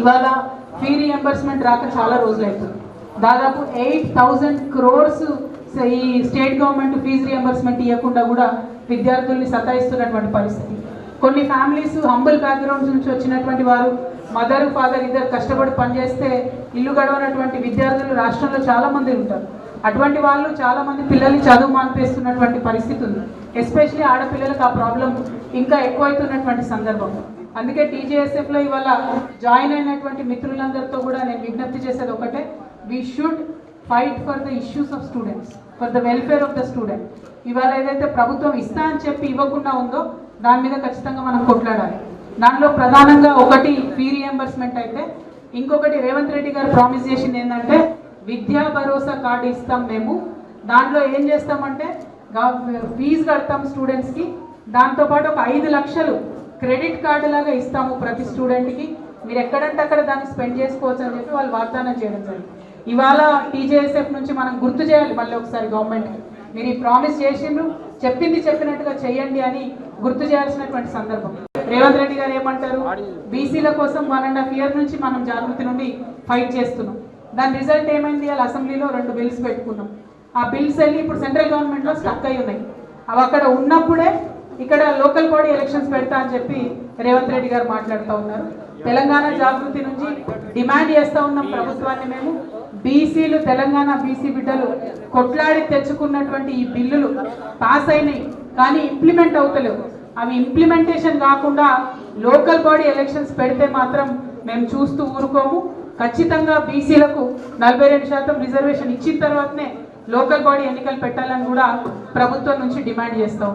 ఇవాళ fee reimbursement రాక చాలా రోజులు అవుతుంది. దాదాపు 8,000 crores ఈ స్టేట్ గవర్నమెంట్ ఫీజు రీఎంబర్స్మెంట్ ఇవ్వకుండా కూడా విద్యార్థుల్ని సతాయిస్తున్నటువంటి పరిస్థితి. కొన్ని ఫ్యామిలీస్ హంబుల్ బ్యాక్గ్రౌండ్స్ నుంచి వచ్చినటువంటి వారు మదర్ ఫాదర్ ఇద్దరు కష్టపడి పనిచేస్తే ఇల్లు గడవనటువంటి విద్యార్థులు రాష్ట్రంలో చాలామంది ఉంటారు. అటువంటి వాళ్ళు చాలామంది పిల్లల్ని చదువు మానిపేస్తున్నటువంటి పరిస్థితి ఉంది. ఎస్పెషలీ ఆడపిల్లలకు ఆ ప్రాబ్లం ఇంకా ఎక్కువైతున్నటువంటి సందర్భం. అందుకే టీజేఎస్ఎఫ్లో ఇవాళ జాయిన్ అయినటువంటి మిత్రులందరితో కూడా నేను విజ్ఞప్తి చేసేది ఒకటే, we should fight for the issues of students, for the welfare of the student. ఇవాళ ఏదైతే ప్రభుత్వం ఇస్తా అని చెప్పి ఇవ్వకుండా ఉందో దాని మీద ఖచ్చితంగా మనం కొట్లాడాలి. దానిలో ప్రధానంగా ఒకటి ఫీ రీఎంబర్స్మెంట్ అయితే, ఇంకొకటి రేవంత్ రెడ్డి గారు ప్రామిస్ చేసింది ఏంటంటే విద్యా భరోసా కార్డు ఇస్తాం మేము. దాంట్లో ఏం చేస్తామంటే ఫీజు కడతాం స్టూడెంట్స్కి, దాంతోపాటు ఒక 5 లక్షలు క్రెడిట్ కార్డు లాగా ఇస్తాము ప్రతి స్టూడెంట్కి, మీరు ఎక్కడంటే అక్కడ దాన్ని స్పెండ్ చేసుకోవచ్చు అని చెప్పి వాళ్ళు వాగ్దానం చేయడం జరిగింది. ఇవాళ టీజేఎస్ఎఫ్ నుంచి మనం గుర్తు చేయాలి మళ్ళీ ఒకసారి గవర్నమెంట్కి, మీరు ఈ ప్రామిస్ చేసిండ్రు, చెప్పింది చెప్పినట్టుగా చేయండి అని గుర్తు చేయాల్సినటువంటి సందర్భం. రేవంత్ రెడ్డి గారు ఏమంటారు, బీసీల కోసం 1.5 year నుంచి మనం జాగృతి నుండి ఫైట్ చేస్తున్నాం. దాని రిజల్ట్ ఏమైంది, వాళ్ళ అసెంబ్లీలో 2 బిల్స్ పెట్టుకున్నాం. ఆ బిల్స్ వెళ్ళి ఇప్పుడు సెంట్రల్ గవర్నమెంట్లో స్టక్ అయి ఉన్నాయి. అవి అక్కడ ఉన్నప్పుడే ఇక్కడ లోకల్ బాడీ ఎలక్షన్స్ పెడతా అని చెప్పి రేవంత్ రెడ్డి గారు మాట్లాడుతూ ఉన్నారు. తెలంగాణ జాగృతి నుంచి డిమాండ్ చేస్తూ ఉన్నాం ప్రభుత్వాన్ని మేము, బీసీలు తెలంగాణ బీసీ బిడ్డలు కొట్లాడి తెచ్చుకున్నటువంటి ఈ బిల్లులు పాస్ అయినాయి కానీ ఇంప్లిమెంట్ అవుతలేవు. అవి ఇంప్లిమెంటేషన్ కాకుండా లోకల్ బాడీ ఎలక్షన్స్ పెడితే మాత్రం మేము చూస్తూ ఊరుకోము. ఖచ్చితంగా బీసీలకు 42% రిజర్వేషన్ ఇచ్చిన తర్వాతనే లోకల్ బాడీ ఎన్నికలు పెట్టాలని కూడా ప్రభుత్వం నుంచి డిమాండ్ చేస్తాం.